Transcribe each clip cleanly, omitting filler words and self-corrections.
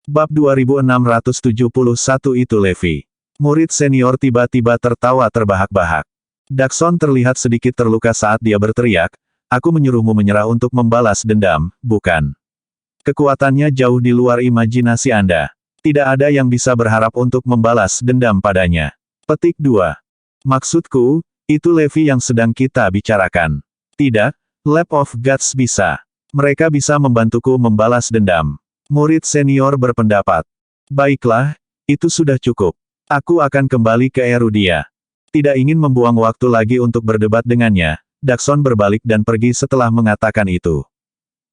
Bab 2671 itu Levi. Murid senior tiba-tiba tertawa terbahak-bahak. Dakson terlihat sedikit terluka saat dia berteriak, "Aku menyuruhmu menyerah untuk membalas dendam, bukan? Kekuatannya jauh di luar imajinasi Anda. Tidak ada yang bisa berharap untuk membalas dendam padanya." Petik 2. Maksudku, itu Levi yang sedang kita bicarakan. Tidak, Lab of Gods bisa. Mereka bisa membantuku membalas dendam. Murid senior berpendapat. Baiklah, itu sudah cukup. Aku akan kembali ke Erudia. Tidak ingin membuang waktu lagi untuk berdebat dengannya, Dakson berbalik dan pergi setelah mengatakan itu.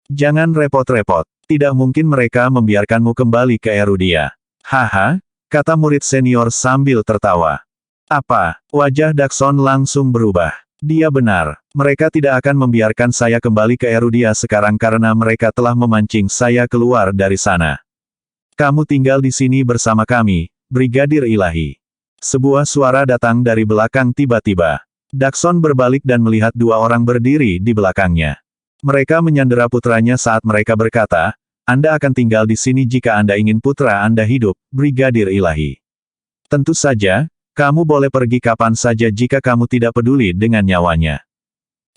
Jangan repot-repot. Tidak mungkin mereka membiarkanmu kembali ke Erudia. Haha, kata murid senior sambil tertawa. Apa? Wajah Dakson langsung berubah. Dia benar. Mereka tidak akan membiarkan saya kembali ke Erudia sekarang karena mereka telah memancing saya keluar dari sana. Kamu tinggal di sini bersama kami, Brigadir Ilahi. Sebuah suara datang dari belakang tiba-tiba. Dakson berbalik dan melihat dua orang berdiri di belakangnya. Mereka menyandera putranya saat mereka berkata, "Anda akan tinggal di sini jika Anda ingin putra Anda hidup, Brigadir Ilahi. Tentu saja, kamu boleh pergi kapan saja jika kamu tidak peduli dengan nyawanya."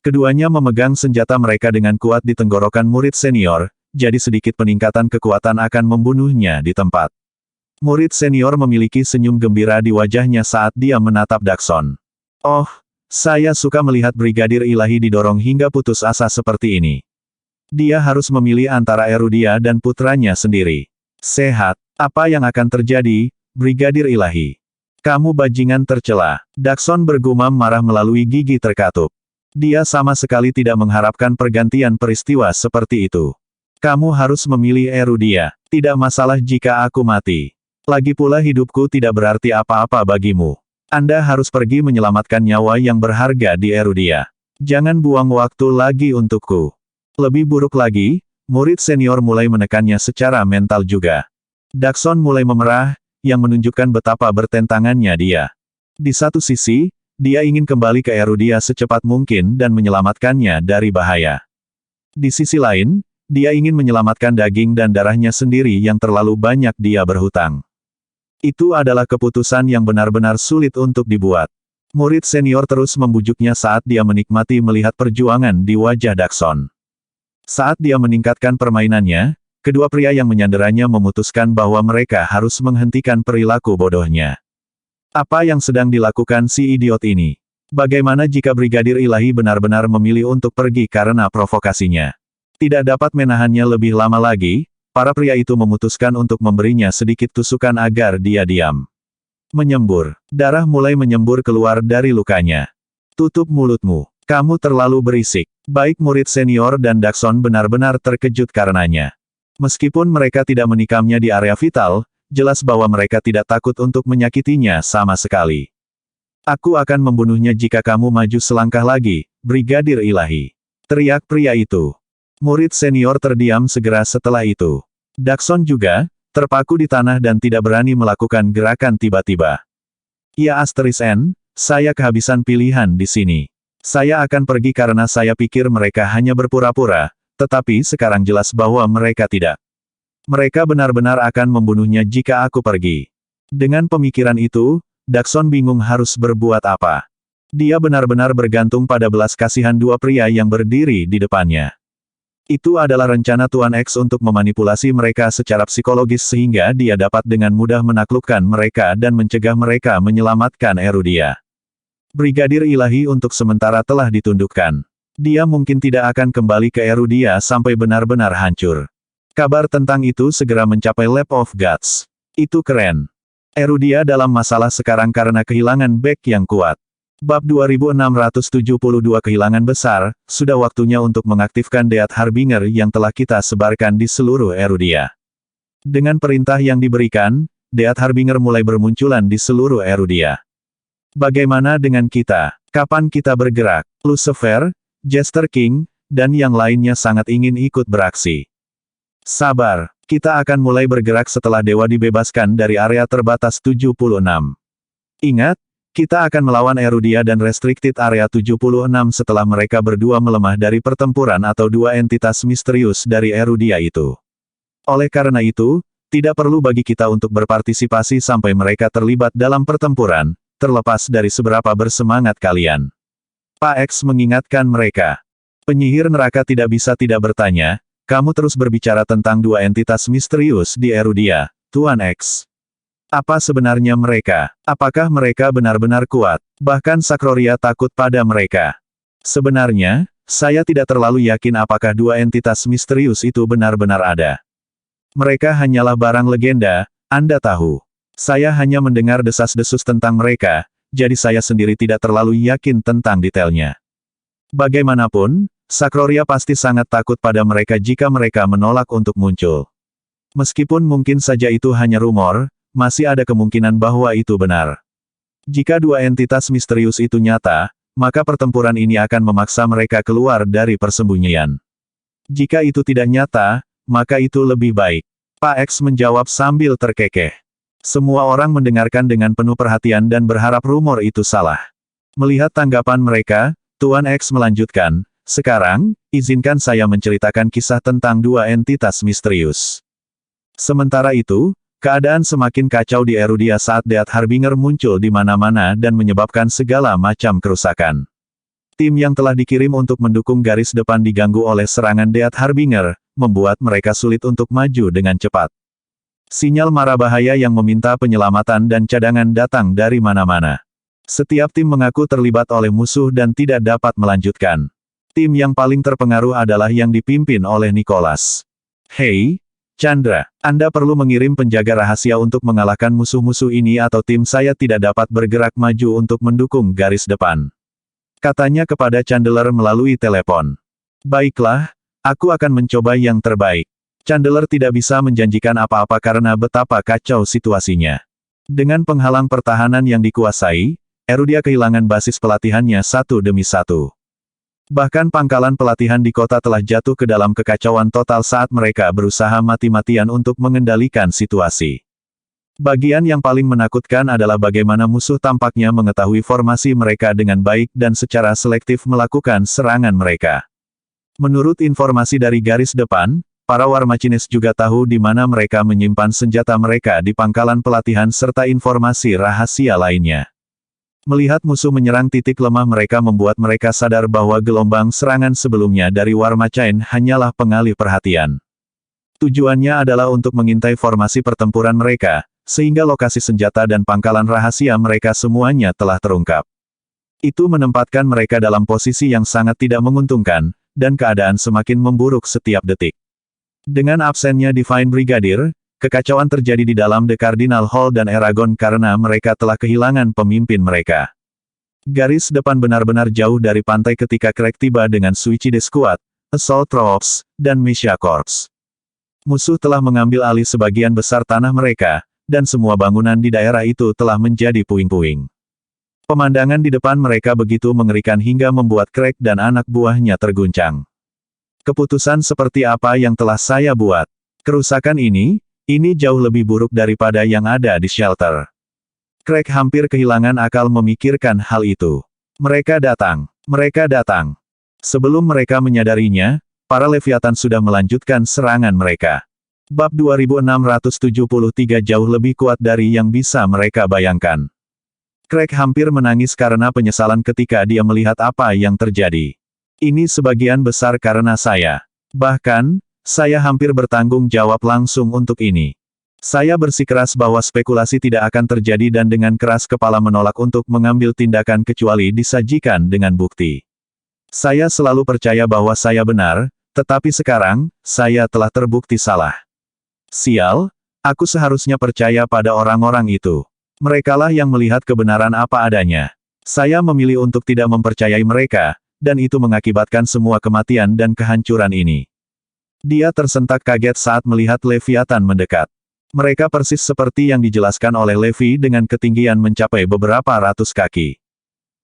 Keduanya memegang senjata mereka dengan kuat di tenggorokan murid senior, jadi sedikit peningkatan kekuatan akan membunuhnya di tempat. Murid senior memiliki senyum gembira di wajahnya saat dia menatap Dakson. Oh, saya suka melihat Brigadir Ilahi didorong hingga putus asa seperti ini. Dia harus memilih antara Erudia dan putranya sendiri. Sehat, apa yang akan terjadi, Brigadir Ilahi? Kamu bajingan tercela. Dakson bergumam marah melalui gigi terkatup. Dia sama sekali tidak mengharapkan pergantian peristiwa seperti itu. Kamu harus memilih Erudia. Tidak masalah jika aku mati. Lagi pula hidupku tidak berarti apa-apa bagimu. Anda harus pergi menyelamatkan nyawa yang berharga di Erudia. Jangan buang waktu lagi untukku. Lebih buruk lagi, murid senior mulai menekannya secara mental juga. Dakson mulai memerah, yang menunjukkan betapa bertentangannya dia. Di satu sisi, dia ingin kembali ke Erudia secepat mungkin dan menyelamatkannya dari bahaya. Di sisi lain, dia ingin menyelamatkan daging dan darahnya sendiri yang terlalu banyak dia berhutang. Itu adalah keputusan yang benar-benar sulit untuk dibuat. Murid senior terus membujuknya saat dia menikmati melihat perjuangan di wajah Dakson. Saat dia meningkatkan permainannya, kedua pria yang menyanderanya memutuskan bahwa mereka harus menghentikan perilaku bodohnya. Apa yang sedang dilakukan si idiot ini? Bagaimana jika Brigadir Ilahi benar-benar memilih untuk pergi karena provokasinya? Tidak dapat menahannya lebih lama lagi, para pria itu memutuskan untuk memberinya sedikit tusukan agar dia diam. Menyembur. Darah mulai menyembur keluar dari lukanya. Tutup mulutmu. Kamu terlalu berisik. Baik murid senior dan Dakson benar-benar terkejut karenanya. Meskipun mereka tidak menikamnya di area vital, jelas bahwa mereka tidak takut untuk menyakitinya sama sekali. Aku akan membunuhnya jika kamu maju selangkah lagi, Brigadir Ilahi. Teriak pria itu. Murid senior terdiam segera setelah itu. Dakson juga, terpaku di tanah dan tidak berani melakukan gerakan tiba-tiba. Ya *N, saya kehabisan pilihan di sini. Saya akan pergi karena saya pikir mereka hanya berpura-pura. Tetapi sekarang jelas bahwa mereka tidak. Mereka benar-benar akan membunuhnya jika aku pergi. Dengan pemikiran itu, Dakson bingung harus berbuat apa. Dia benar-benar bergantung pada belas kasihan dua pria yang berdiri di depannya. Itu adalah rencana Tuan X untuk memanipulasi mereka secara psikologis sehingga dia dapat dengan mudah menaklukkan mereka dan mencegah mereka menyelamatkan Erudia. Brigadir Ilahi untuk sementara telah ditundukkan. Dia mungkin tidak akan kembali ke Erudia sampai benar-benar hancur. Kabar tentang itu segera mencapai Lab of Gods. Itu keren. Erudia dalam masalah sekarang karena kehilangan back yang kuat. Bab 2672 kehilangan besar, sudah waktunya untuk mengaktifkan Deat Harbinger yang telah kita sebarkan di seluruh Erudia. Dengan perintah yang diberikan, Deat Harbinger mulai bermunculan di seluruh Erudia. Bagaimana dengan kita? Kapan kita bergerak? Lucifer, Jester King, dan yang lainnya sangat ingin ikut beraksi. Sabar, kita akan mulai bergerak setelah dewa dibebaskan dari area terbatas 76. Ingat, kita akan melawan Erudia dan Restricted Area 76 setelah mereka berdua melemah dari pertempuran atau dua entitas misterius dari Erudia itu. Oleh karena itu, Tidak perlu bagi kita untuk berpartisipasi sampai mereka terlibat dalam pertempuran, terlepas dari seberapa bersemangat kalian. Pak X mengingatkan mereka. Penyihir neraka tidak bisa tidak bertanya, kamu terus berbicara tentang dua entitas misterius di Erudia, Tuan X. Apa sebenarnya mereka? Apakah mereka benar-benar kuat? Bahkan Sakroria takut pada mereka. Sebenarnya, saya tidak terlalu yakin apakah dua entitas misterius itu benar-benar ada. Mereka hanyalah barang legenda, Anda tahu. Saya hanya mendengar desas-desus tentang mereka, jadi saya sendiri tidak terlalu yakin tentang detailnya. Bagaimanapun, Sakroria pasti sangat takut pada mereka jika mereka menolak untuk muncul. Meskipun mungkin saja itu hanya rumor, masih ada kemungkinan bahwa itu benar. Jika dua entitas misterius itu nyata, maka pertempuran ini akan memaksa mereka keluar dari persembunyian. Jika itu tidak nyata, maka itu lebih baik. Pak X menjawab sambil terkekeh. Semua orang mendengarkan dengan penuh perhatian dan berharap rumor itu salah. Melihat tanggapan mereka, Tuan X melanjutkan, sekarang, izinkan saya menceritakan kisah tentang dua entitas misterius. Sementara itu, keadaan semakin kacau di Erudia saat Death Harbinger muncul di mana-mana dan menyebabkan segala macam kerusakan. Tim yang telah dikirim untuk mendukung garis depan diganggu oleh serangan Death Harbinger, membuat mereka sulit untuk maju dengan cepat. Sinyal mara bahaya yang meminta penyelamatan dan cadangan datang dari mana-mana. Setiap tim mengaku terlibat oleh musuh dan tidak dapat melanjutkan. Tim yang paling terpengaruh adalah yang dipimpin oleh Nicholas. Hei, Chandra, Anda perlu mengirim penjaga rahasia untuk mengalahkan musuh-musuh ini atau tim saya tidak dapat bergerak maju untuk mendukung garis depan. Katanya kepada Chandler melalui telepon. Baiklah, aku akan mencoba yang terbaik. Chandler tidak bisa menjanjikan apa-apa karena betapa kacau situasinya. Dengan penghalang pertahanan yang dikuasai, Erudia kehilangan basis pelatihannya satu demi satu. Bahkan pangkalan pelatihan di kota telah jatuh ke dalam kekacauan total saat mereka berusaha mati-matian untuk mengendalikan situasi. Bagian yang paling menakutkan adalah bagaimana musuh tampaknya mengetahui formasi mereka dengan baik dan secara selektif melakukan serangan mereka. Menurut informasi dari garis depan, para War Machines juga tahu di mana mereka menyimpan senjata mereka di pangkalan pelatihan serta informasi rahasia lainnya. Melihat musuh menyerang titik lemah mereka membuat mereka sadar bahwa gelombang serangan sebelumnya dari War Machine hanyalah pengalih perhatian. Tujuannya adalah untuk mengintai formasi pertempuran mereka, sehingga lokasi senjata dan pangkalan rahasia mereka semuanya telah terungkap. Itu menempatkan mereka dalam posisi yang sangat tidak menguntungkan, dan keadaan semakin memburuk setiap detik. Dengan absennya Divine Brigadier, kekacauan terjadi di dalam The Cardinal Hall dan Eragon karena mereka telah kehilangan pemimpin mereka. Garis depan benar-benar jauh dari pantai ketika Craig tiba dengan Suicide Squad, Assault Troops, dan Militia Corps. Musuh telah mengambil alih sebagian besar tanah mereka, dan semua bangunan di daerah itu telah menjadi puing-puing. Pemandangan di depan mereka begitu mengerikan hingga membuat Craig dan anak buahnya terguncang. Keputusan seperti apa yang telah saya buat? Kerusakan ini jauh lebih buruk daripada yang ada di shelter. Craig hampir kehilangan akal memikirkan hal itu. Mereka datang. Sebelum mereka menyadarinya, para Leviathan sudah melanjutkan serangan mereka. Bab 2673 jauh lebih kuat dari yang bisa mereka bayangkan. Craig hampir menangis karena penyesalan ketika dia melihat apa yang terjadi. Ini sebagian besar karena saya. Bahkan, saya hampir bertanggung jawab langsung untuk ini. Saya bersikeras bahwa spekulasi tidak akan terjadi dan dengan keras kepala menolak untuk mengambil tindakan kecuali disajikan dengan bukti. Saya selalu percaya bahwa saya benar, tetapi sekarang, saya telah terbukti salah. Sial, aku seharusnya percaya pada orang-orang itu. Merekalah yang melihat kebenaran apa adanya. Saya memilih untuk tidak mempercayai mereka, dan itu mengakibatkan semua kematian dan kehancuran ini. Dia tersentak kaget saat melihat Leviathan mendekat. Mereka persis seperti yang dijelaskan oleh Levi dengan ketinggian mencapai beberapa ratus kaki.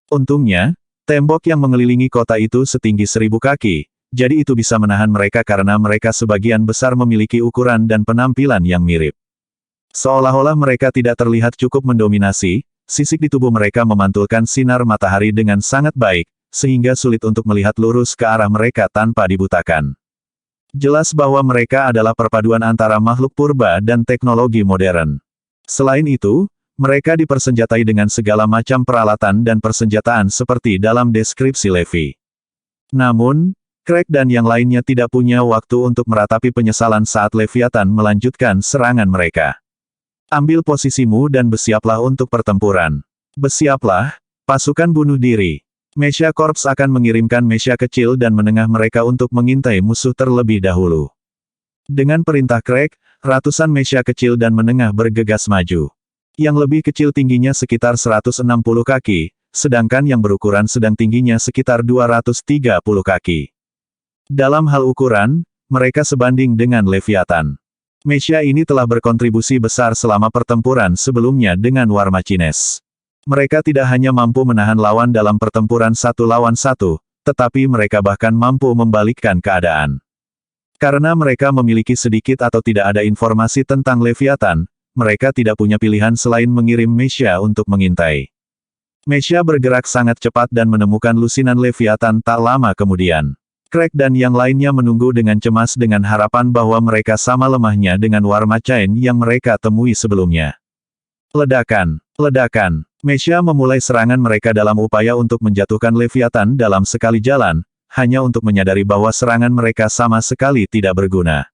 Untungnya, tembok yang mengelilingi kota itu setinggi 1000 kaki, jadi itu bisa menahan mereka karena mereka sebagian besar memiliki ukuran dan penampilan yang mirip. Seolah-olah mereka tidak terlihat cukup mendominasi, sisik di tubuh mereka memantulkan sinar matahari dengan sangat baik, sehingga sulit untuk melihat lurus ke arah mereka tanpa dibutakan. Jelas bahwa mereka adalah perpaduan antara makhluk purba dan teknologi modern. Selain itu, mereka dipersenjatai dengan segala macam peralatan dan persenjataan seperti dalam deskripsi Levi. Namun, Craig dan yang lainnya tidak punya waktu untuk meratapi penyesalan saat Leviathan melanjutkan serangan mereka. Ambil posisimu dan bersiaplah untuk pertempuran. Bersiaplah, pasukan bunuh diri. Mesha Corps akan mengirimkan Mesha kecil dan menengah mereka untuk mengintai musuh terlebih dahulu. Dengan perintah Craig, ratusan Mesha kecil dan menengah bergegas maju. Yang lebih kecil tingginya sekitar 160 kaki, sedangkan yang berukuran sedang tingginya sekitar 230 kaki. Dalam hal ukuran, mereka sebanding dengan Leviathan. Mesha ini telah berkontribusi besar selama pertempuran sebelumnya dengan War Machines. Mereka tidak hanya mampu menahan lawan dalam pertempuran satu lawan satu, tetapi mereka bahkan mampu membalikkan keadaan. Karena mereka memiliki sedikit atau tidak ada informasi tentang Leviathan, mereka tidak punya pilihan selain mengirim Mesha untuk mengintai. Mesha bergerak sangat cepat dan menemukan lusinan Leviathan tak lama kemudian. Craig dan yang lainnya menunggu dengan cemas dengan harapan bahwa mereka sama lemahnya dengan War Machine yang mereka temui sebelumnya. Ledakan, ledakan. Mesha memulai serangan mereka dalam upaya untuk menjatuhkan Leviathan dalam sekali jalan, hanya untuk menyadari bahwa serangan mereka sama sekali tidak berguna.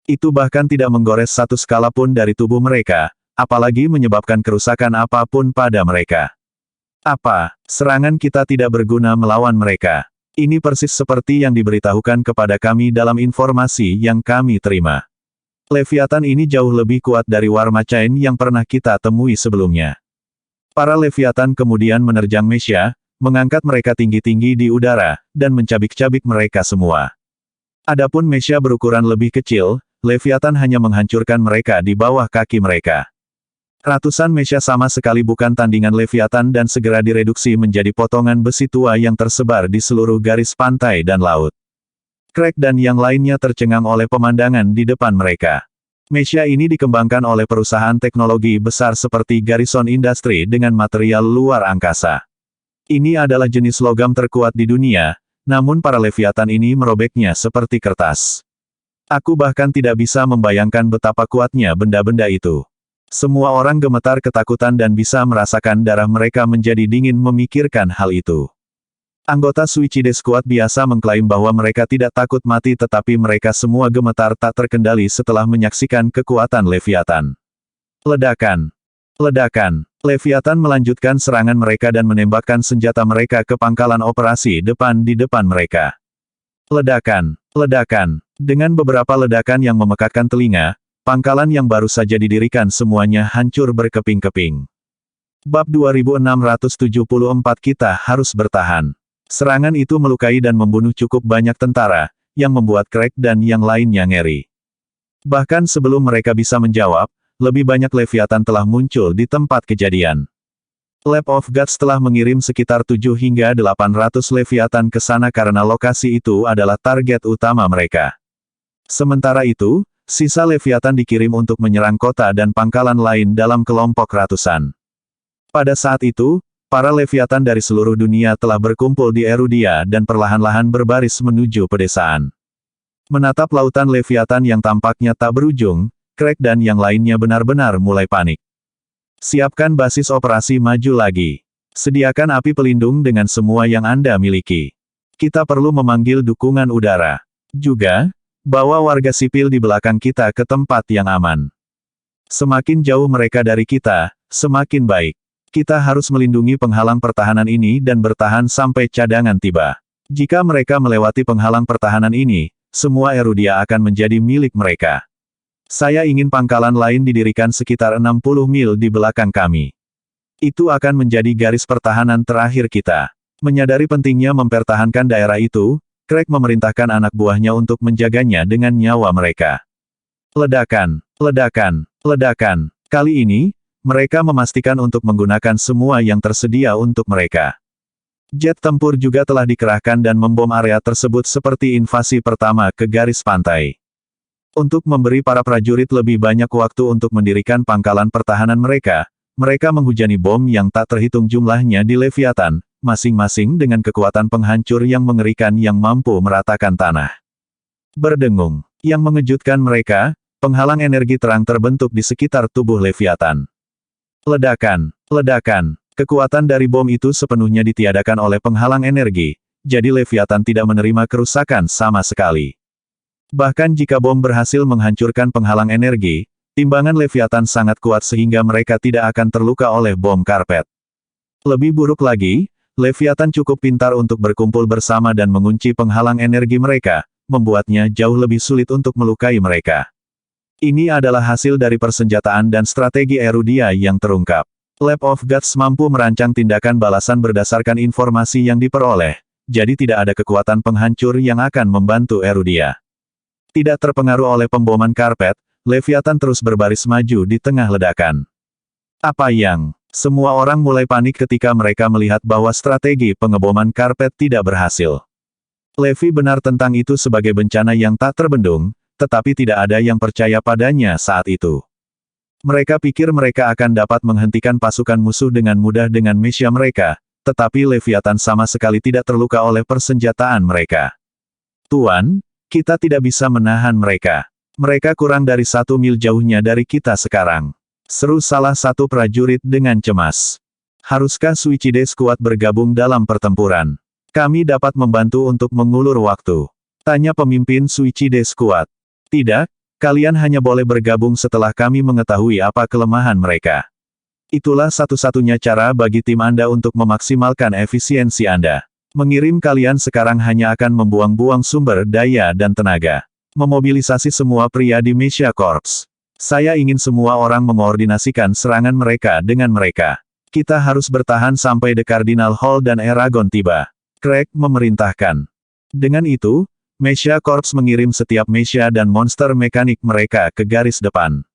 Itu bahkan tidak menggores satu skala pun dari tubuh mereka, apalagi menyebabkan kerusakan apapun pada mereka. Apa, serangan kita tidak berguna melawan mereka? Ini persis seperti yang diberitahukan kepada kami dalam informasi yang kami terima. Leviathan ini jauh lebih kuat dari War Machine yang pernah kita temui sebelumnya. Para Leviathan kemudian menerjang Mesha, mengangkat mereka tinggi-tinggi di udara, dan mencabik-cabik mereka semua. Adapun Mesha berukuran lebih kecil, Leviathan hanya menghancurkan mereka di bawah kaki mereka. Ratusan Mesha sama sekali bukan tandingan Leviathan dan segera direduksi menjadi potongan besi tua yang tersebar di seluruh garis pantai dan laut. Craig dan yang lainnya tercengang oleh pemandangan di depan mereka. Mesha ini dikembangkan oleh perusahaan teknologi besar seperti Garrison Industry dengan material luar angkasa. Ini adalah jenis logam terkuat di dunia, namun para Leviathan ini merobeknya seperti kertas. Aku bahkan tidak bisa membayangkan betapa kuatnya benda-benda itu. Semua orang gemetar ketakutan dan bisa merasakan darah mereka menjadi dingin memikirkan hal itu. Anggota Suicide Squad biasa mengklaim bahwa mereka tidak takut mati tetapi mereka semua gemetar tak terkendali setelah menyaksikan kekuatan Leviathan. Ledakan. Ledakan. Leviathan melanjutkan serangan mereka dan menembakkan senjata mereka ke pangkalan operasi depan di depan mereka. Ledakan. Ledakan. Dengan beberapa ledakan yang memekakkan telinga, pangkalan yang baru saja didirikan semuanya hancur berkeping-keping. Bab 2674 Kita harus bertahan. Serangan itu melukai dan membunuh cukup banyak tentara, yang membuat Craig dan yang lainnya ngeri. Bahkan sebelum mereka bisa menjawab, lebih banyak Leviathan telah muncul di tempat kejadian. Lab of Gods telah mengirim sekitar 7 hingga 800 Leviathan ke sana karena lokasi itu adalah target utama mereka. Sementara itu, sisa Leviathan dikirim untuk menyerang kota dan pangkalan lain dalam kelompok ratusan. Pada saat itu, para Leviathan dari seluruh dunia telah berkumpul di Erudia dan perlahan-lahan berbaris menuju pedesaan. Menatap lautan Leviathan yang tampaknya tak berujung, Craig dan yang lainnya benar-benar mulai panik. Siapkan basis operasi maju lagi. Sediakan api pelindung dengan semua yang Anda miliki. Kita perlu memanggil dukungan udara. Juga, bawa warga sipil di belakang kita ke tempat yang aman. Semakin jauh mereka dari kita, semakin baik. Kita harus melindungi penghalang pertahanan ini dan bertahan sampai cadangan tiba. Jika mereka melewati penghalang pertahanan ini, semua Erudia akan menjadi milik mereka. Saya ingin pangkalan lain didirikan sekitar 60 mil di belakang kami. Itu akan menjadi garis pertahanan terakhir kita. Menyadari pentingnya mempertahankan daerah itu, Craig memerintahkan anak buahnya untuk menjaganya dengan nyawa mereka. Ledakan, ledakan, ledakan. Kali ini, mereka memastikan untuk menggunakan semua yang tersedia untuk mereka. Jet tempur juga telah dikerahkan dan membom area tersebut seperti invasi pertama ke garis pantai. Untuk memberi para prajurit lebih banyak waktu untuk mendirikan pangkalan pertahanan mereka, mereka menghujani bom yang tak terhitung jumlahnya di Leviathan, masing-masing dengan kekuatan penghancur yang mengerikan yang mampu meratakan tanah. Berdengung. Yang mengejutkan mereka, penghalang energi terang terbentuk di sekitar tubuh Leviathan. Ledakan. Ledakan. Kekuatan dari bom itu sepenuhnya ditiadakan oleh penghalang energi, jadi Leviathan tidak menerima kerusakan sama sekali. Bahkan jika bom berhasil menghancurkan penghalang energi, timbangan Leviathan sangat kuat sehingga mereka tidak akan terluka oleh bom karpet. Lebih buruk lagi, Leviathan cukup pintar untuk berkumpul bersama dan mengunci penghalang energi mereka, membuatnya jauh lebih sulit untuk melukai mereka. Ini adalah hasil dari persenjataan dan strategi Erudia yang terungkap. Lab of Gods mampu merancang tindakan balasan berdasarkan informasi yang diperoleh, jadi tidak ada kekuatan penghancur yang akan membantu Erudia. Tidak terpengaruh oleh pemboman karpet, Leviathan terus berbaris maju di tengah ledakan. Apa yang? Semua orang mulai panik ketika mereka melihat bahwa strategi pengeboman karpet tidak berhasil. Levi benar tentang itu sebagai bencana yang tak terbendung, tetapi tidak ada yang percaya padanya saat itu. Mereka pikir mereka akan dapat menghentikan pasukan musuh dengan mudah dengan mesia mereka, tetapi Leviathan sama sekali tidak terluka oleh persenjataan mereka. Tuan, kita tidak bisa menahan mereka. Mereka kurang dari 1 mil jauhnya dari kita sekarang. Seru salah satu prajurit dengan cemas. Haruskah Suicide Squad bergabung dalam pertempuran? Kami dapat membantu untuk mengulur waktu. Tanya pemimpin Suicide Squad. Tidak, kalian hanya boleh bergabung setelah kami mengetahui apa kelemahan mereka. Itulah satu-satunya cara bagi tim Anda untuk memaksimalkan efisiensi Anda. Mengirim kalian sekarang hanya akan membuang-buang sumber daya dan tenaga. Memobilisasi semua pria di Mesia Corps. Saya ingin semua orang mengoordinasikan serangan mereka dengan mereka. Kita harus bertahan sampai The Cardinal Hall dan Eragon tiba. Craig memerintahkan. Dengan itu, Mesia Corps mengirim setiap Mesia dan monster mekanik mereka ke garis depan.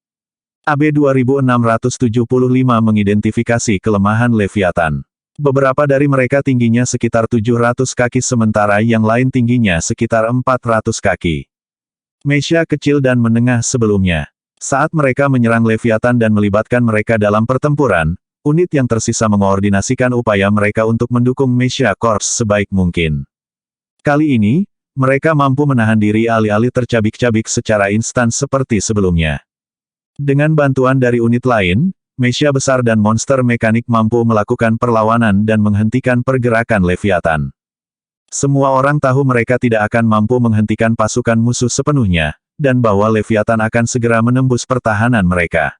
AB 2675 mengidentifikasi kelemahan Leviathan. Beberapa dari mereka tingginya sekitar 700 kaki sementara yang lain tingginya sekitar 400 kaki. Mesia kecil dan menengah sebelumnya. Saat mereka menyerang Leviathan dan melibatkan mereka dalam pertempuran, unit yang tersisa mengoordinasikan upaya mereka untuk mendukung Mesia Corps sebaik mungkin. Kali ini, mereka mampu menahan diri alih-alih tercabik-cabik secara instan seperti sebelumnya. Dengan bantuan dari unit lain, Mesia besar dan monster mekanik mampu melakukan perlawanan dan menghentikan pergerakan Leviathan. Semua orang tahu mereka tidak akan mampu menghentikan pasukan musuh sepenuhnya, dan bahwa Leviathan akan segera menembus pertahanan mereka.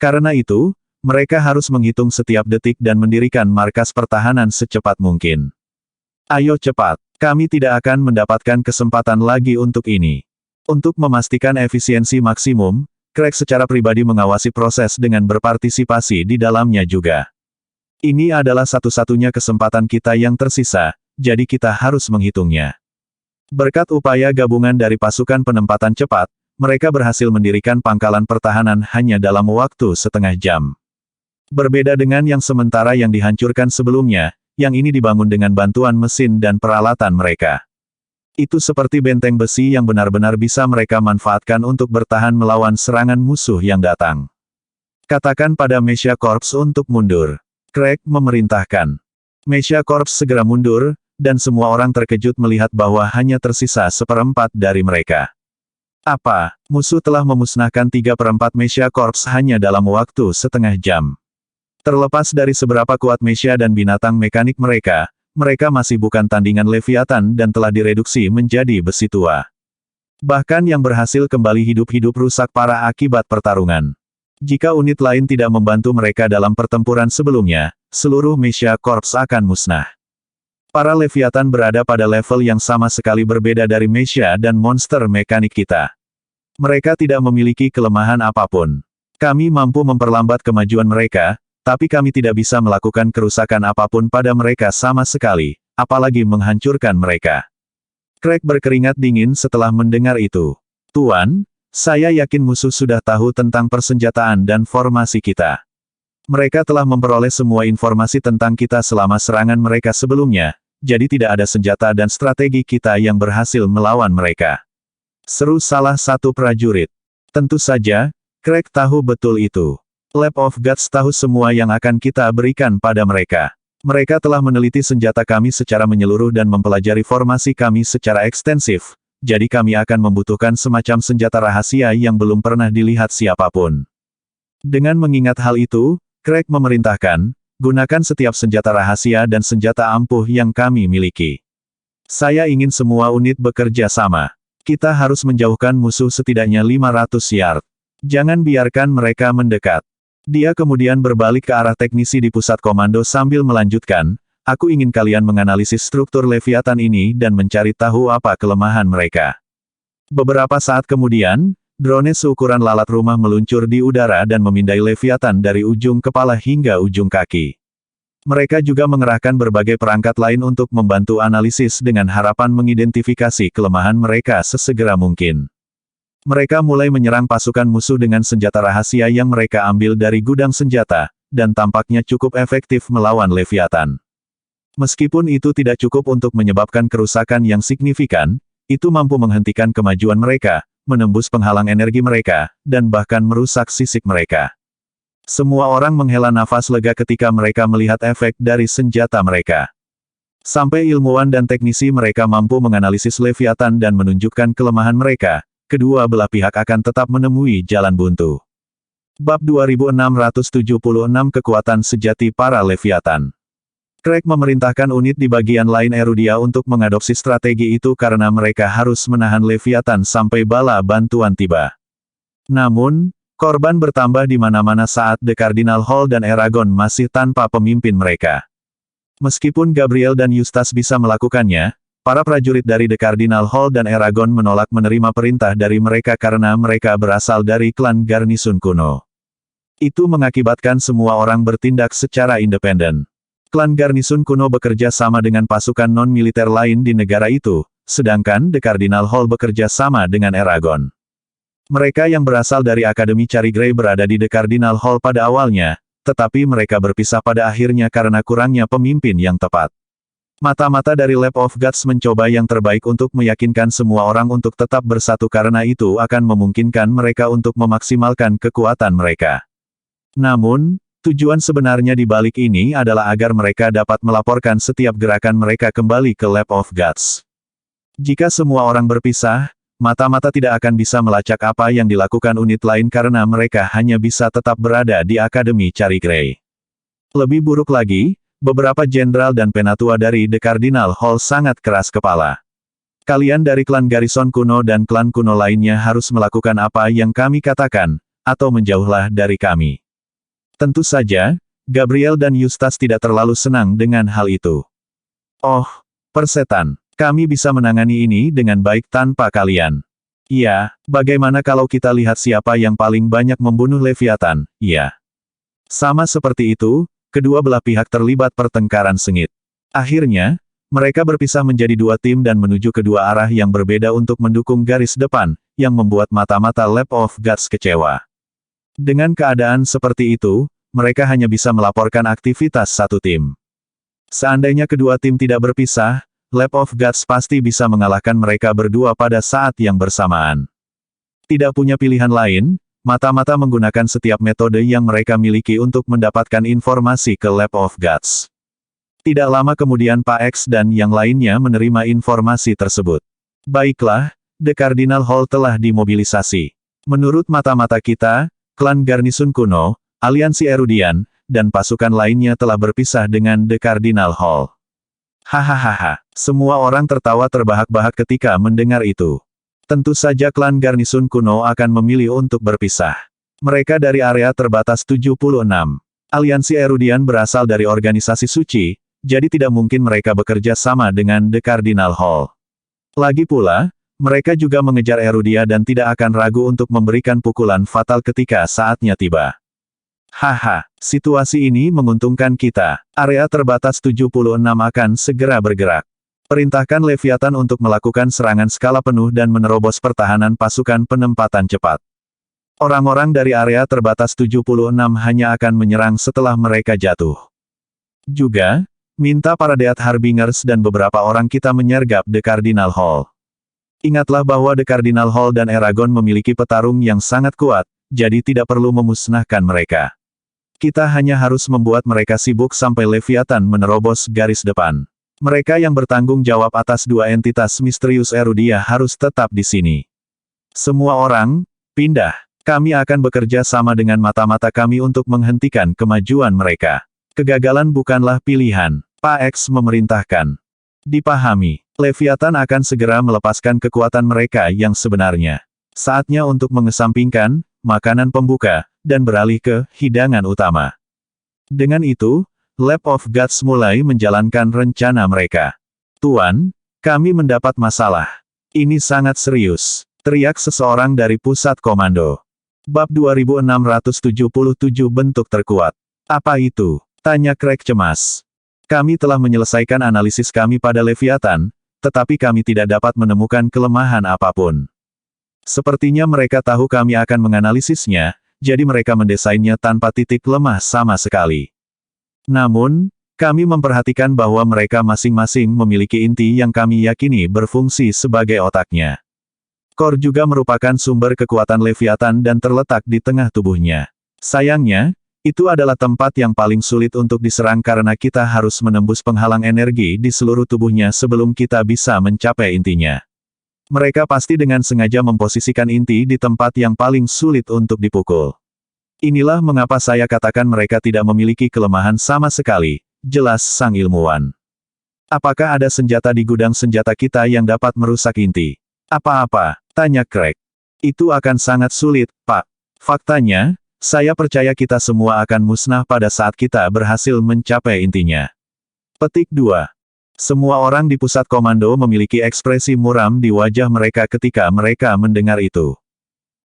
Karena itu, mereka harus menghitung setiap detik dan mendirikan markas pertahanan secepat mungkin. Ayo cepat, kami tidak akan mendapatkan kesempatan lagi untuk ini. Untuk memastikan efisiensi maksimum, Craig secara pribadi mengawasi proses dengan berpartisipasi di dalamnya juga. Ini adalah satu-satunya kesempatan kita yang tersisa, jadi kita harus menghitungnya. Berkat upaya gabungan dari pasukan penempatan cepat, mereka berhasil mendirikan pangkalan pertahanan hanya dalam waktu setengah jam. Berbeda dengan yang sementara yang dihancurkan sebelumnya, yang ini dibangun dengan bantuan mesin dan peralatan mereka. Itu seperti benteng besi yang benar-benar bisa mereka manfaatkan untuk bertahan melawan serangan musuh yang datang. Katakan pada Mesia Corps untuk mundur. Craig memerintahkan. Mesia Corps segera mundur, dan semua orang terkejut melihat bahwa hanya tersisa 1/4 dari mereka. Apa? Musuh telah memusnahkan 3/4 Mesia Corps hanya dalam waktu setengah jam. Terlepas dari seberapa kuat Mesia dan binatang mekanik mereka, mereka masih bukan tandingan Leviathan dan telah direduksi menjadi besi tua. Bahkan yang berhasil kembali hidup-hidup rusak parah akibat pertarungan. Jika unit lain tidak membantu mereka dalam pertempuran sebelumnya, seluruh Mesia Corps akan musnah. Para Leviathan berada pada level yang sama sekali berbeda dari Mesia dan monster mekanik kita. Mereka tidak memiliki kelemahan apapun. Kami mampu memperlambat kemajuan mereka, tapi kami tidak bisa melakukan kerusakan apapun pada mereka sama sekali, apalagi menghancurkan mereka. Craig berkeringat dingin setelah mendengar itu. Tuan, saya yakin musuh sudah tahu tentang persenjataan dan formasi kita. Mereka telah memperoleh semua informasi tentang kita selama serangan mereka sebelumnya, jadi tidak ada senjata dan strategi kita yang berhasil melawan mereka. Seru salah satu prajurit. Tentu saja, Craig tahu betul itu. Lab of Gods tahu semua yang akan kita berikan pada mereka. Mereka telah meneliti senjata kami secara menyeluruh dan mempelajari formasi kami secara ekstensif, jadi kami akan membutuhkan semacam senjata rahasia yang belum pernah dilihat siapapun. Dengan mengingat hal itu, Craig memerintahkan, gunakan setiap senjata rahasia dan senjata ampuh yang kami miliki. Saya ingin semua unit bekerja sama. Kita harus menjauhkan musuh setidaknya 500 yard. Jangan biarkan mereka mendekat. Dia kemudian berbalik ke arah teknisi di pusat komando sambil melanjutkan, aku ingin kalian menganalisis struktur Leviathan ini dan mencari tahu apa kelemahan mereka. Beberapa saat kemudian, drone seukuran lalat rumah meluncur di udara dan memindai Leviathan dari ujung kepala hingga ujung kaki. Mereka juga mengerahkan berbagai perangkat lain untuk membantu analisis dengan harapan mengidentifikasi kelemahan mereka sesegera mungkin. Mereka mulai menyerang pasukan musuh dengan senjata rahasia yang mereka ambil dari gudang senjata, dan tampaknya cukup efektif melawan Leviathan. Meskipun itu tidak cukup untuk menyebabkan kerusakan yang signifikan, itu mampu menghentikan kemajuan mereka, menembus penghalang energi mereka, dan bahkan merusak sisik mereka. Semua orang menghela nafas lega ketika mereka melihat efek dari senjata mereka. Sampai ilmuwan dan teknisi mereka mampu menganalisis Leviathan dan menunjukkan kelemahan mereka, kedua belah pihak akan tetap menemui jalan buntu. Bab 2676 Kekuatan Sejati Para Leviathan. Craig memerintahkan unit di bagian lain Erudia untuk mengadopsi strategi itu karena mereka harus menahan Leviathan sampai bala bantuan tiba. Namun, korban bertambah di mana-mana saat The Cardinal Hall dan Eragon masih tanpa pemimpin mereka. Meskipun Gabriel dan Eustace bisa melakukannya, para prajurit dari The Cardinal Hall dan Eragon menolak menerima perintah dari mereka karena mereka berasal dari klan Garnisun kuno. Itu mengakibatkan semua orang bertindak secara independen. Klan Garnisun kuno bekerja sama dengan pasukan non-militer lain di negara itu, sedangkan The Cardinal Hall bekerja sama dengan Eragon. Mereka yang berasal dari Akademi Cari Grey berada di The Cardinal Hall pada awalnya, tetapi mereka berpisah pada akhirnya karena kurangnya pemimpin yang tepat. Mata-mata dari Lab of Gods mencoba yang terbaik untuk meyakinkan semua orang untuk tetap bersatu karena itu akan memungkinkan mereka untuk memaksimalkan kekuatan mereka. Namun, tujuan sebenarnya di balik ini adalah agar mereka dapat melaporkan setiap gerakan mereka kembali ke Lab of Gods. Jika semua orang berpisah, mata-mata tidak akan bisa melacak apa yang dilakukan unit lain karena mereka hanya bisa tetap berada di Akademi Cari Grey. Lebih buruk lagi, beberapa jenderal dan penatua dari The Cardinal Hall sangat keras kepala. Kalian dari klan Garrison kuno dan klan kuno lainnya harus melakukan apa yang kami katakan, atau menjauhlah dari kami. Tentu saja, Gabriel dan Eustace tidak terlalu senang dengan hal itu. Oh, persetan, kami bisa menangani ini dengan baik tanpa kalian. Iya, bagaimana kalau kita lihat siapa yang paling banyak membunuh Leviathan, iya. Sama seperti itu, kedua belah pihak terlibat pertengkaran sengit. Akhirnya, mereka berpisah menjadi dua tim dan menuju kedua arah yang berbeda untuk mendukung garis depan, yang membuat mata-mata Lab of Gods kecewa. Dengan keadaan seperti itu, mereka hanya bisa melaporkan aktivitas satu tim. Seandainya kedua tim tidak berpisah, Lab of Gods pasti bisa mengalahkan mereka berdua pada saat yang bersamaan. Tidak punya pilihan lain, mata-mata menggunakan setiap metode yang mereka miliki untuk mendapatkan informasi ke Lab of Gods. Tidak lama kemudian Pak X dan yang lainnya menerima informasi tersebut. Baiklah, The Cardinal Hall telah dimobilisasi. Menurut mata-mata kita, klan Garnisun kuno, aliansi Erudian, dan pasukan lainnya telah berpisah dengan The Cardinal Hall. Hahaha, semua orang tertawa terbahak-bahak ketika mendengar itu. Tentu saja klan Garnisun kuno akan memilih untuk berpisah. Mereka dari area terbatas 76. Aliansi Erudian berasal dari organisasi suci, jadi tidak mungkin mereka bekerja sama dengan The Cardinal Hall. Lagi pula, mereka juga mengejar Erudia dan tidak akan ragu untuk memberikan pukulan fatal ketika saatnya tiba. Haha, situasi ini menguntungkan kita. Area terbatas 76 akan segera bergerak. Perintahkan Leviathan untuk melakukan serangan skala penuh dan menerobos pertahanan pasukan penempatan cepat. Orang-orang dari area terbatas 76 hanya akan menyerang setelah mereka jatuh. Juga, minta para Death Harbingers dan beberapa orang kita menyergap The Cardinal Hall. Ingatlah bahwa The Cardinal Hall dan Eragon memiliki petarung yang sangat kuat, jadi tidak perlu memusnahkan mereka. Kita hanya harus membuat mereka sibuk sampai Leviathan menerobos garis depan. Mereka yang bertanggung jawab atas dua entitas misterius Erudia harus tetap di sini. Semua orang, pindah. Kami akan bekerja sama dengan mata-mata kami untuk menghentikan kemajuan mereka. Kegagalan bukanlah pilihan, Pak X memerintahkan. Dipahami, Leviathan akan segera melepaskan kekuatan mereka yang sebenarnya. Saatnya untuk mengesampingkan makanan pembuka, dan beralih ke hidangan utama. Dengan itu, Lab of Gods mulai menjalankan rencana mereka. Tuan, kami mendapat masalah. Ini sangat serius, teriak seseorang dari pusat komando. Bab 2677 bentuk terkuat. Apa itu? Tanya Craig cemas. Kami telah menyelesaikan analisis kami pada Leviathan, tetapi kami tidak dapat menemukan kelemahan apapun. Sepertinya mereka tahu kami akan menganalisisnya, jadi mereka mendesainnya tanpa titik lemah sama sekali. Namun, kami memperhatikan bahwa mereka masing-masing memiliki inti yang kami yakini berfungsi sebagai otaknya. Core juga merupakan sumber kekuatan Leviathan dan terletak di tengah tubuhnya. Sayangnya, itu adalah tempat yang paling sulit untuk diserang karena kita harus menembus penghalang energi di seluruh tubuhnya sebelum kita bisa mencapai intinya. Mereka pasti dengan sengaja memposisikan inti di tempat yang paling sulit untuk dipukul. Inilah mengapa saya katakan mereka tidak memiliki kelemahan sama sekali, jelas sang ilmuwan. Apakah ada senjata di gudang senjata kita yang dapat merusak inti? Apa-apa, tanya Craig. Itu akan sangat sulit, Pak. Faktanya, saya percaya kita semua akan musnah pada saat kita berhasil mencapai intinya. Petik 2. Semua orang di pusat komando memiliki ekspresi muram di wajah mereka ketika mereka mendengar itu.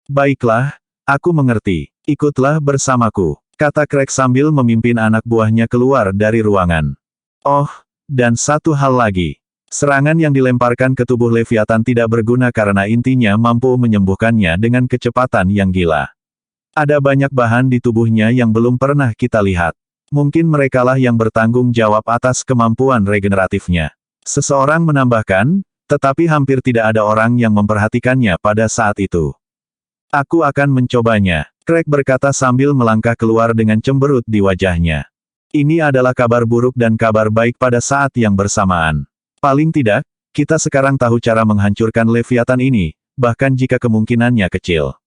Baiklah, aku mengerti. Ikutlah bersamaku, kata Craig sambil memimpin anak buahnya keluar dari ruangan. Oh, dan satu hal lagi. Serangan yang dilemparkan ke tubuh Leviathan tidak berguna karena intinya mampu menyembuhkannya dengan kecepatan yang gila. Ada banyak bahan di tubuhnya yang belum pernah kita lihat. Mungkin merekalah yang bertanggung jawab atas kemampuan regeneratifnya. Seseorang menambahkan, tetapi hampir tidak ada orang yang memperhatikannya pada saat itu. Aku akan mencobanya, Craig berkata sambil melangkah keluar dengan cemberut di wajahnya. Ini adalah kabar buruk dan kabar baik pada saat yang bersamaan. Paling tidak, kita sekarang tahu cara menghancurkan Leviathan ini, bahkan jika kemungkinannya kecil.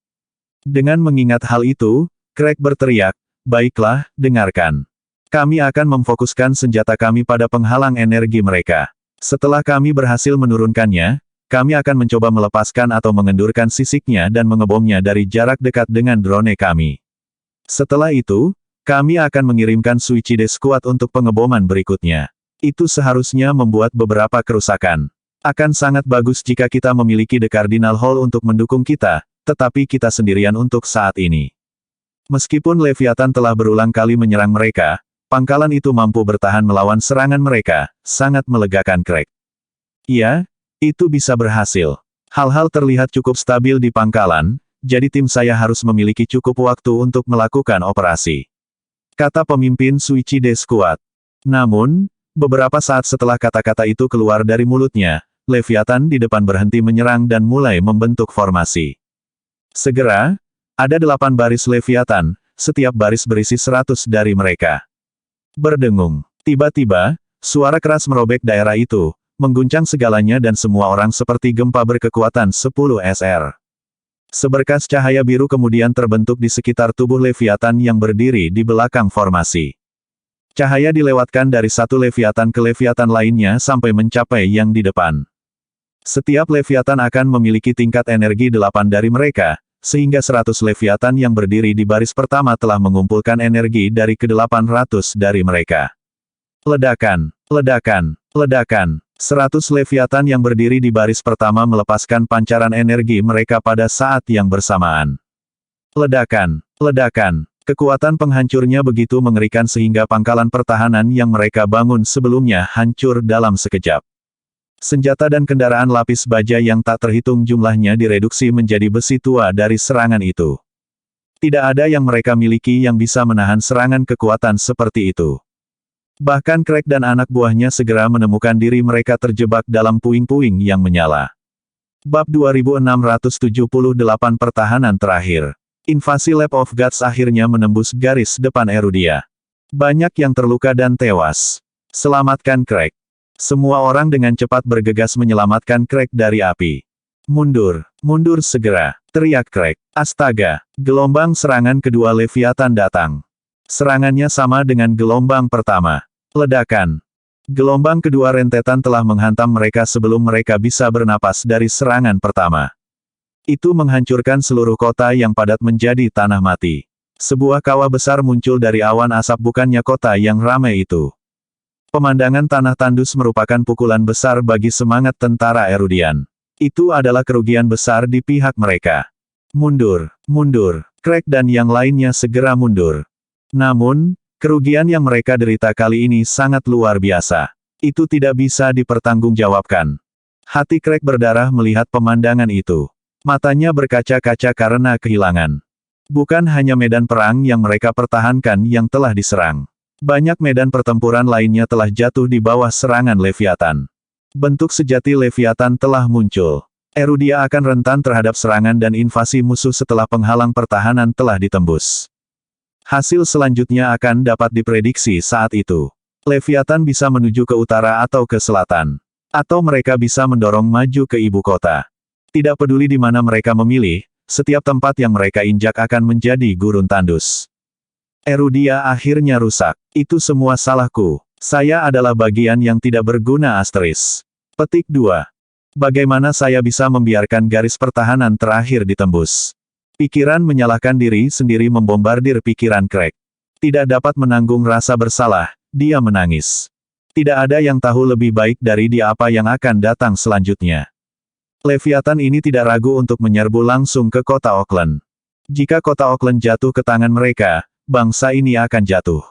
Dengan mengingat hal itu, Craig berteriak, baiklah, dengarkan. Kami akan memfokuskan senjata kami pada penghalang energi mereka. Setelah kami berhasil menurunkannya, kami akan mencoba melepaskan atau mengendurkan sisiknya dan mengebomnya dari jarak dekat dengan drone kami. Setelah itu, kami akan mengirimkan Suicide Squad untuk pengeboman berikutnya. Itu seharusnya membuat beberapa kerusakan. Akan sangat bagus jika kita memiliki The Cardinal Hall untuk mendukung kita, tetapi kita sendirian untuk saat ini. Meskipun Leviathan telah berulang kali menyerang mereka, pangkalan itu mampu bertahan melawan serangan mereka, sangat melegakan Craig. Iya, itu bisa berhasil. Hal-hal terlihat cukup stabil di pangkalan, jadi tim saya harus memiliki cukup waktu untuk melakukan operasi. Kata pemimpin Suicide Squad. Namun, beberapa saat setelah kata-kata itu keluar dari mulutnya, Leviathan di depan berhenti menyerang dan mulai membentuk formasi. Segera, ada 8 baris Leviathan, setiap baris berisi 100 dari mereka. Berdengung. Tiba-tiba, suara keras merobek daerah itu, mengguncang segalanya dan semua orang seperti gempa berkekuatan 10 SR. Seberkas cahaya biru kemudian terbentuk di sekitar tubuh Leviathan yang berdiri di belakang formasi. Cahaya dilewatkan dari satu Leviathan ke Leviathan lainnya sampai mencapai yang di depan. Setiap Leviathan akan memiliki tingkat energi 8 dari mereka, sehingga 100 Leviathan yang berdiri di baris pertama telah mengumpulkan energi dari ke-800 dari mereka. Ledakan, ledakan, ledakan. 100 Leviathan yang berdiri di baris pertama melepaskan pancaran energi mereka pada saat yang bersamaan. Ledakan, ledakan. Kekuatan penghancurnya begitu mengerikan sehingga pangkalan pertahanan yang mereka bangun sebelumnya hancur dalam sekejap. Senjata dan kendaraan lapis baja yang tak terhitung jumlahnya direduksi menjadi besi tua dari serangan itu. Tidak ada yang mereka miliki yang bisa menahan serangan kekuatan seperti itu. Bahkan Craig dan anak buahnya segera menemukan diri mereka terjebak dalam puing-puing yang menyala. Bab 2678 Pertahanan Terakhir. Invasi Lab of Gods akhirnya menembus garis depan Erudia. Banyak yang terluka dan tewas. Selamatkan Craig. Semua orang dengan cepat bergegas menyelamatkan Craig dari api. Mundur, mundur segera, teriak Craig. Astaga, gelombang serangan kedua Leviathan datang. Serangannya sama dengan gelombang pertama. Ledakan. Gelombang kedua rentetan telah menghantam mereka sebelum mereka bisa bernapas dari serangan pertama. Itu menghancurkan seluruh kota yang padat menjadi tanah mati. Sebuah kawah besar muncul dari awan asap, bukannya kota yang ramai itu. Pemandangan tanah tandus merupakan pukulan besar bagi semangat tentara Erudian. Itu adalah kerugian besar di pihak mereka. Mundur, mundur, Craig dan yang lainnya segera mundur. Namun, kerugian yang mereka derita kali ini sangat luar biasa. Itu tidak bisa dipertanggungjawabkan. Hati Craig berdarah melihat pemandangan itu. Matanya berkaca-kaca karena kehilangan. Bukan hanya medan perang yang mereka pertahankan yang telah diserang. Banyak medan pertempuran lainnya telah jatuh di bawah serangan Leviathan. Bentuk sejati Leviathan telah muncul. Erudia akan rentan terhadap serangan dan invasi musuh setelah penghalang pertahanan telah ditembus. Hasil selanjutnya akan dapat diprediksi saat itu. Leviathan bisa menuju ke utara atau ke selatan. Atau mereka bisa mendorong maju ke ibu kota. Tidak peduli di mana mereka memilih, setiap tempat yang mereka injak akan menjadi gurun tandus. Erudia akhirnya rusak. Itu semua salahku. Saya adalah bagian yang tidak berguna. Petik 2. Bagaimana saya bisa membiarkan garis pertahanan terakhir ditembus? Pikiran menyalahkan diri sendiri membombardir pikiran Craig. Tidak dapat menanggung rasa bersalah, dia menangis. Tidak ada yang tahu lebih baik dari dia apa yang akan datang selanjutnya. Leviathan ini tidak ragu untuk menyerbu langsung ke kota Auckland. Jika kota Auckland jatuh ke tangan mereka, bangsa ini akan jatuh.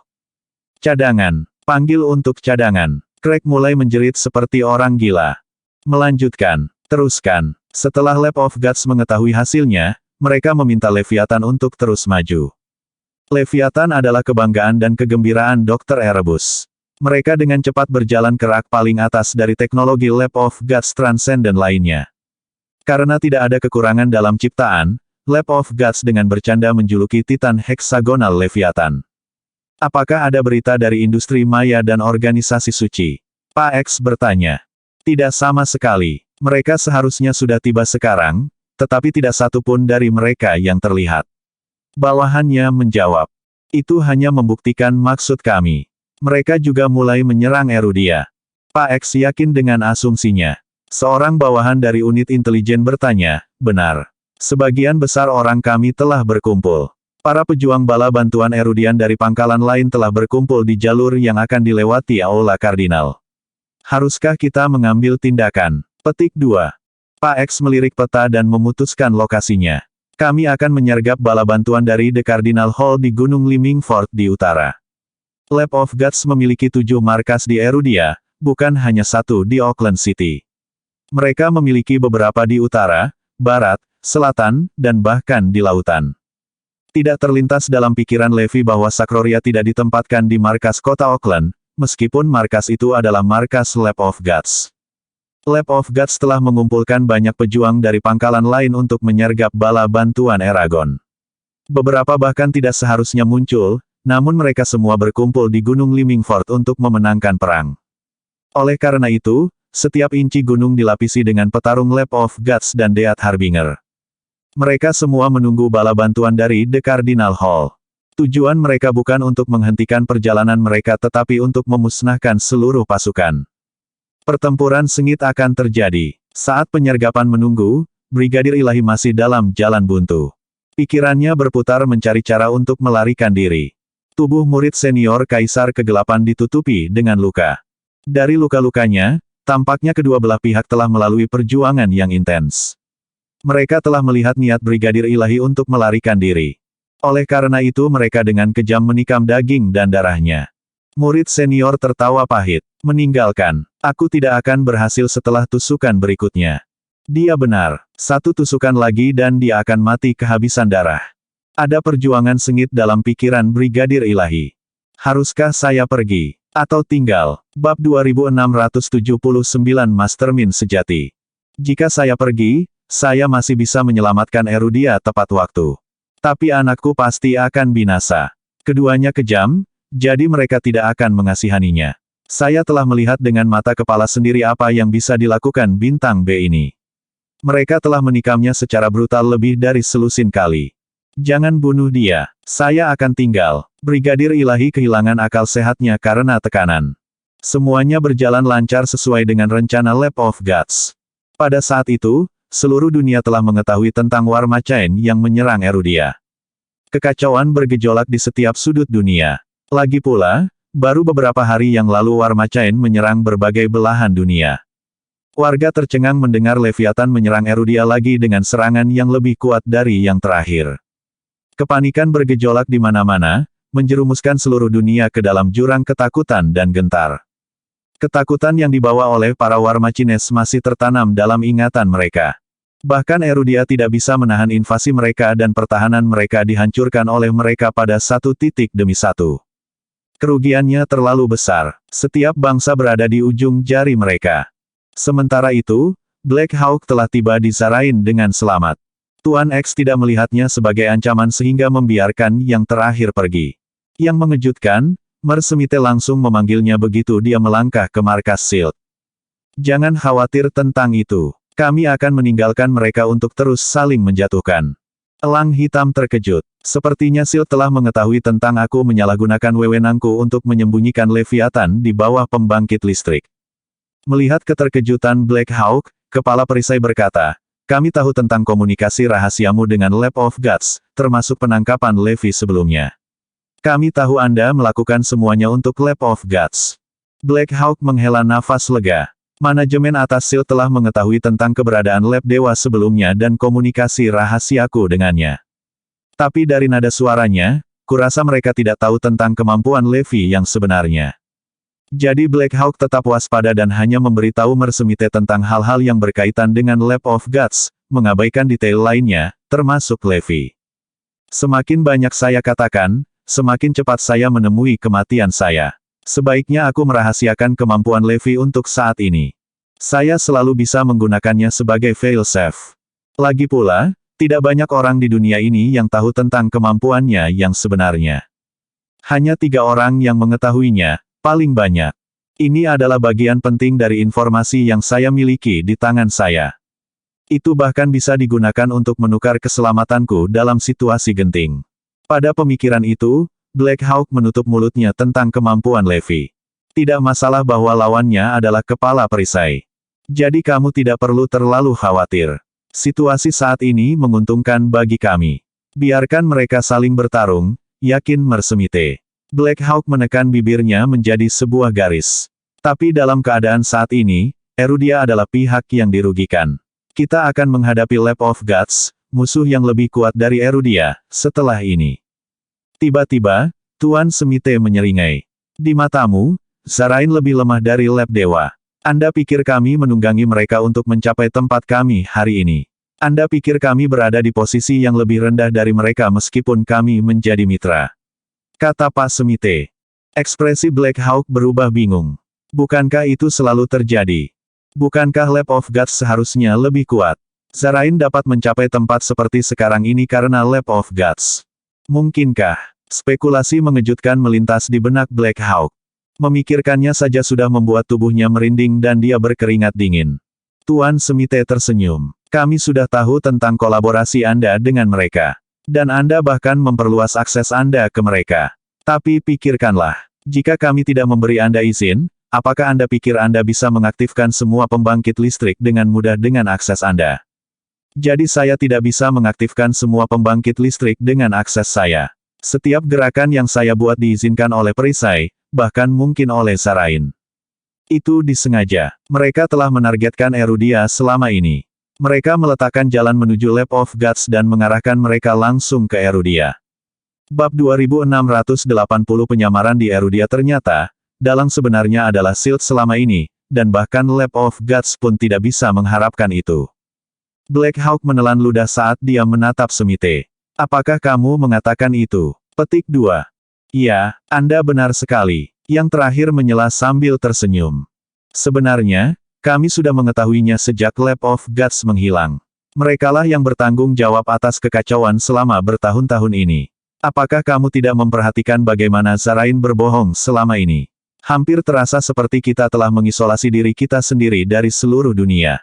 Cadangan. Panggil untuk cadangan. Craig mulai menjerit seperti orang gila. Melanjutkan. Teruskan. Setelah Lab of Gods mengetahui hasilnya, mereka meminta Leviathan untuk terus maju. Leviathan adalah kebanggaan dan kegembiraan Dr. Erebus. Mereka dengan cepat berjalan ke rak paling atas dari teknologi Lab of Gods Transcendent lainnya. Karena tidak ada kekurangan dalam ciptaan, Lab of Gods dengan bercanda menjuluki Titan Heksagonal Leviathan. Apakah ada berita dari industri maya dan organisasi suci? Pak X bertanya. Tidak sama sekali. Mereka seharusnya sudah tiba sekarang, tetapi tidak satu pun dari mereka yang terlihat. Bawahannya menjawab. Itu hanya membuktikan maksud kami. Mereka juga mulai menyerang Erudia. Pak X yakin dengan asumsinya. Seorang bawahan dari unit intelijen bertanya, benar. Sebagian besar orang kami telah berkumpul. Para pejuang bala bantuan Erudian dari pangkalan lain telah berkumpul di jalur yang akan dilewati Aula Kardinal. Haruskah kita mengambil tindakan? Petik 2. Pak X melirik peta dan memutuskan lokasinya. Kami akan menyergap bala bantuan dari The Cardinal Hall di Gunung Limingford di utara. Lab of Gods memiliki 7 markas di Erudia, bukan hanya satu di Auckland City. Mereka memiliki beberapa di utara, barat, selatan, dan bahkan di lautan. Tidak terlintas dalam pikiran Levi bahwa Sakroria tidak ditempatkan di markas kota Auckland, meskipun markas itu adalah markas Lab of Gods. Lab of Gods telah mengumpulkan banyak pejuang dari pangkalan lain untuk menyergap bala bantuan Eragon. Beberapa bahkan tidak seharusnya muncul, namun mereka semua berkumpul di Gunung Limingford untuk memenangkan perang. Oleh karena itu, setiap inci gunung dilapisi dengan petarung Lab of Gods dan Death Harbinger. Mereka semua menunggu bala bantuan dari The Cardinal Hall. Tujuan mereka bukan untuk menghentikan perjalanan mereka tetapi untuk memusnahkan seluruh pasukan. Pertempuran sengit akan terjadi. Saat penyergapan menunggu, Brigadir Ilahi masih dalam jalan buntu. Pikirannya berputar mencari cara untuk melarikan diri. Tubuh murid senior Kaisar Kegelapan ditutupi dengan luka. Dari luka-lukanya, tampaknya kedua belah pihak telah melalui perjuangan yang intens. Mereka telah melihat niat Brigadir Ilahi untuk melarikan diri. Oleh karena itu mereka dengan kejam menikam daging dan darahnya. Murid senior tertawa pahit. Meninggalkan. Aku tidak akan berhasil setelah tusukan berikutnya. Dia benar. Satu tusukan lagi dan dia akan mati kehabisan darah. Ada perjuangan sengit dalam pikiran Brigadir Ilahi. Haruskah saya pergi? Atau tinggal? Bab 2679 Mastermind Sejati. Jika saya pergi, saya masih bisa menyelamatkan Erudia tepat waktu. Tapi anakku pasti akan binasa. Keduanya kejam, jadi mereka tidak akan mengasihaninya. Saya telah melihat dengan mata kepala sendiri apa yang bisa dilakukan bintang B ini. Mereka telah menikamnya secara brutal lebih dari selusin kali. Jangan bunuh dia. Saya akan tinggal. Brigadir Ilahi kehilangan akal sehatnya karena tekanan. Semuanya berjalan lancar sesuai dengan rencana Lab of Gods. Pada saat itu, seluruh dunia telah mengetahui tentang War Machine yang menyerang Erudia. Kekacauan bergejolak di setiap sudut dunia. Lagi pula, baru beberapa hari yang lalu War Machine menyerang berbagai belahan dunia. Warga tercengang mendengar Leviathan menyerang Erudia lagi dengan serangan yang lebih kuat dari yang terakhir. Kepanikan bergejolak di mana-mana, menjerumuskan seluruh dunia ke dalam jurang ketakutan dan gentar. Ketakutan yang dibawa oleh para War Machines masih tertanam dalam ingatan mereka. Bahkan Erudia tidak bisa menahan invasi mereka dan pertahanan mereka dihancurkan oleh mereka pada satu titik demi satu. Kerugiannya terlalu besar. Setiap bangsa berada di ujung jari mereka. Sementara itu, Black Hawk telah tiba di Zarain dengan selamat. Tuan X tidak melihatnya sebagai ancaman sehingga membiarkan yang terakhir pergi. Yang mengejutkan, Mersemite langsung memanggilnya begitu dia melangkah ke markas SHIELD. Jangan khawatir tentang itu. Kami akan meninggalkan mereka untuk terus saling menjatuhkan. Elang hitam terkejut. Sepertinya SHIELD telah mengetahui tentang aku menyalahgunakan wewenangku untuk menyembunyikan Leviathan di bawah pembangkit listrik. Melihat keterkejutan Black Hawk, kepala perisai berkata, kami tahu tentang komunikasi rahasiamu dengan Lab of Gods, termasuk penangkapan Levi sebelumnya. Kami tahu Anda melakukan semuanya untuk Lab of Gods. Black Hawk menghela nafas lega. Manajemen atas SHIELD telah mengetahui tentang keberadaan Lab Dewa sebelumnya dan komunikasi rahasiaku dengannya. Tapi dari nada suaranya, kurasa mereka tidak tahu tentang kemampuan Levi yang sebenarnya. Jadi Black Hawk tetap waspada dan hanya memberitahu Mersemite tentang hal-hal yang berkaitan dengan Lab of Gods, mengabaikan detail lainnya, termasuk Levi. Semakin banyak saya katakan, semakin cepat saya menemui kematian saya. Sebaiknya aku merahasiakan kemampuan Levi untuk saat ini. Saya selalu bisa menggunakannya sebagai failsafe. Lagi pula, tidak banyak orang di dunia ini yang tahu tentang kemampuannya yang sebenarnya. Hanya 3 orang yang mengetahuinya. Paling banyak. Ini adalah bagian penting dari informasi yang saya miliki di tangan saya. Itu bahkan bisa digunakan untuk menukar keselamatanku dalam situasi genting. Pada pemikiran itu, Black Hawk menutup mulutnya tentang kemampuan Levi. Tidak masalah bahwa lawannya adalah kepala perisai. Jadi kamu tidak perlu terlalu khawatir. Situasi saat ini menguntungkan bagi kami. Biarkan mereka saling bertarung, yakin Mersemite. Black Hawk menekan bibirnya menjadi sebuah garis. Tapi dalam keadaan saat ini, Erudia adalah pihak yang dirugikan. Kita akan menghadapi Lab of Gods, musuh yang lebih kuat dari Erudia, setelah ini. Tiba-tiba, Tuan Semite menyeringai. Di matamu, Zarain lebih lemah dari Lab Dewa. Anda pikir kami menunggangi mereka untuk mencapai tempat kami hari ini. Anda pikir kami berada di posisi yang lebih rendah dari mereka meskipun kami menjadi mitra. Kata Pak Semite. Ekspresi Black Hawk berubah bingung. Bukankah itu selalu terjadi? Bukankah Lab of Gods seharusnya lebih kuat? Zarain dapat mencapai tempat seperti sekarang ini karena Lab of Gods. Mungkinkah? Spekulasi mengejutkan melintas di benak Black Hawk. Memikirkannya saja sudah membuat tubuhnya merinding dan dia berkeringat dingin. Tuan Semite tersenyum. Kami sudah tahu tentang kolaborasi Anda dengan mereka. Dan Anda bahkan memperluas akses Anda ke mereka. Tapi pikirkanlah, jika kami tidak memberi Anda izin, apakah Anda pikir Anda bisa mengaktifkan semua pembangkit listrik dengan mudah dengan akses Anda? Jadi saya tidak bisa mengaktifkan semua pembangkit listrik dengan akses saya. Setiap gerakan yang saya buat diizinkan oleh perisai, bahkan mungkin oleh Zarain. Itu disengaja. Mereka telah menargetkan Erudia selama ini. Mereka meletakkan jalan menuju Lab of Gods dan mengarahkan mereka langsung ke Erudia. Bab 2680 penyamaran di Erudia ternyata, dalang sebenarnya adalah SHIELD selama ini, dan bahkan Lab of Gods pun tidak bisa mengharapkan itu. Black Hawk menelan ludah saat dia menatap Semite. Apakah kamu mengatakan itu? Petik 2. Iya, Anda benar sekali. Yang terakhir menyela sambil tersenyum. Sebenarnya, kami sudah mengetahuinya sejak Lab of Gods menghilang. Merekalah yang bertanggung jawab atas kekacauan selama bertahun-tahun ini. Apakah kamu tidak memperhatikan bagaimana Zarain berbohong selama ini? Hampir terasa seperti kita telah mengisolasi diri kita sendiri dari seluruh dunia.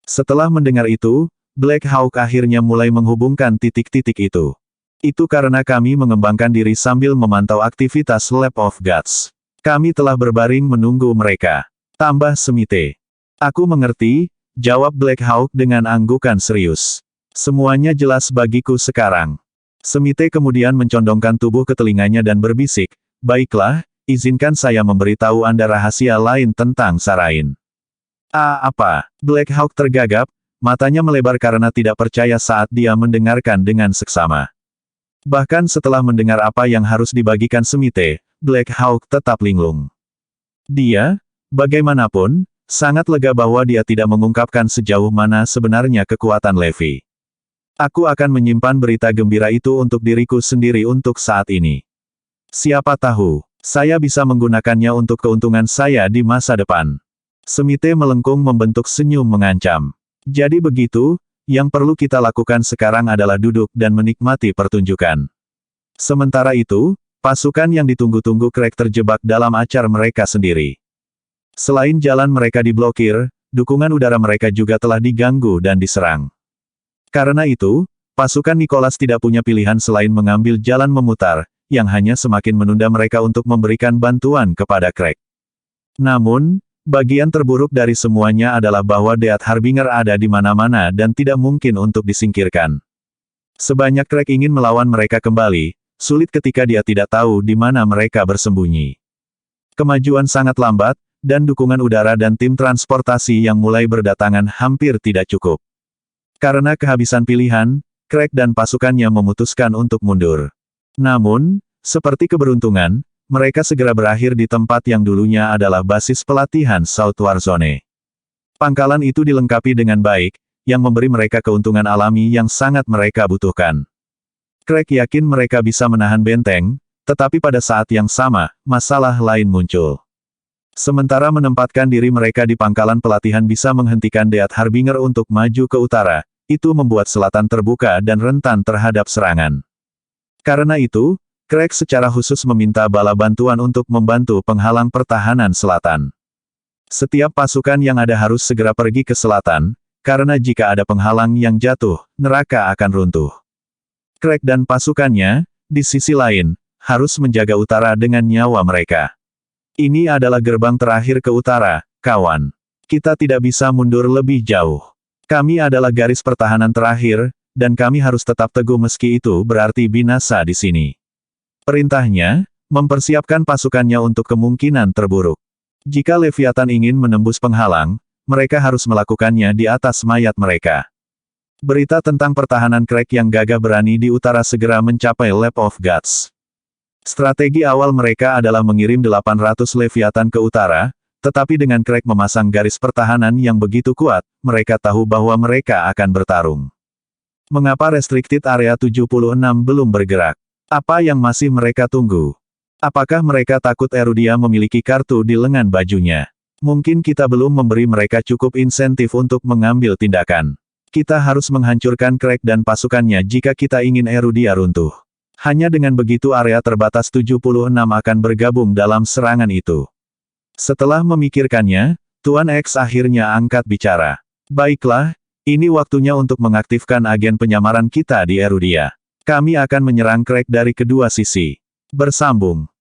Setelah mendengar itu, Black Hawk akhirnya mulai menghubungkan titik-titik itu. Itu karena kami mengembangkan diri sambil memantau aktivitas Lab of Gods. Kami telah berbaring menunggu mereka. Tambah Semite. Aku mengerti, jawab Black Hawk dengan anggukan serius. Semuanya jelas bagiku sekarang. Semite kemudian mencondongkan tubuh ke telinganya dan berbisik, baiklah, izinkan saya memberitahu Anda rahasia lain tentang Sarain. Apa? Black Hawk tergagap, matanya melebar karena tidak percaya saat dia mendengarkan dengan seksama. Bahkan setelah mendengar apa yang harus dibagikan Semite, Black Hawk tetap linglung. Dia, bagaimanapun, sangat lega bahwa dia tidak mengungkapkan sejauh mana sebenarnya kekuatan Levi. Aku akan menyimpan berita gembira itu untuk diriku sendiri untuk saat ini. Siapa tahu, saya bisa menggunakannya untuk keuntungan saya di masa depan. Semite melengkung membentuk senyum mengancam. Jadi begitu, yang perlu kita lakukan sekarang adalah duduk dan menikmati pertunjukan. Sementara itu, pasukan yang ditunggu-tunggu Craig terjebak dalam acar mereka sendiri. Selain jalan mereka diblokir, dukungan udara mereka juga telah diganggu dan diserang. Karena itu, pasukan Nicholas tidak punya pilihan selain mengambil jalan memutar, yang hanya semakin menunda mereka untuk memberikan bantuan kepada Craig. Namun, bagian terburuk dari semuanya adalah bahwa Death Harbinger ada di mana-mana dan tidak mungkin untuk disingkirkan. Sebanyak Craig ingin melawan mereka kembali, sulit ketika dia tidak tahu di mana mereka bersembunyi. Kemajuan sangat lambat, dan dukungan udara dan tim transportasi yang mulai berdatangan hampir tidak cukup. Karena kehabisan pilihan, Craig dan pasukannya memutuskan untuk mundur. Namun, seperti keberuntungan, mereka segera berakhir di tempat yang dulunya adalah basis pelatihan South Warzone. Pangkalan itu dilengkapi dengan baik, yang memberi mereka keuntungan alami yang sangat mereka butuhkan. Craig yakin mereka bisa menahan benteng, tetapi pada saat yang sama, masalah lain muncul. Sementara menempatkan diri mereka di pangkalan pelatihan bisa menghentikan Death Harbinger untuk maju ke utara, itu membuat selatan terbuka dan rentan terhadap serangan. Karena itu, Craig secara khusus meminta bala bantuan untuk membantu penghalang pertahanan selatan. Setiap pasukan yang ada harus segera pergi ke selatan, karena jika ada penghalang yang jatuh, neraka akan runtuh. Craig dan pasukannya, di sisi lain, harus menjaga utara dengan nyawa mereka. Ini adalah gerbang terakhir ke utara, kawan. Kita tidak bisa mundur lebih jauh. Kami adalah garis pertahanan terakhir, dan kami harus tetap teguh meski itu berarti binasa di sini. Perintahnya, mempersiapkan pasukannya untuk kemungkinan terburuk. Jika Leviathan ingin menembus penghalang, mereka harus melakukannya di atas mayat mereka. Berita tentang pertahanan Craig yang gagah berani di utara segera mencapai Lab of Gods. Strategi awal mereka adalah mengirim 800 Leviathan ke utara, tetapi dengan Craig memasang garis pertahanan yang begitu kuat, mereka tahu bahwa mereka akan bertarung. Mengapa Restricted Area 76 belum bergerak? Apa yang masih mereka tunggu? Apakah mereka takut Erudia memiliki kartu di lengan bajunya? Mungkin kita belum memberi mereka cukup insentif untuk mengambil tindakan. Kita harus menghancurkan Craig dan pasukannya jika kita ingin Erudia runtuh. Hanya dengan begitu area terbatas 76 akan bergabung dalam serangan itu. Setelah memikirkannya, Tuan X akhirnya angkat bicara. Baiklah, ini waktunya untuk mengaktifkan agen penyamaran kita di Erudia. Kami akan menyerang Craig dari kedua sisi. Bersambung.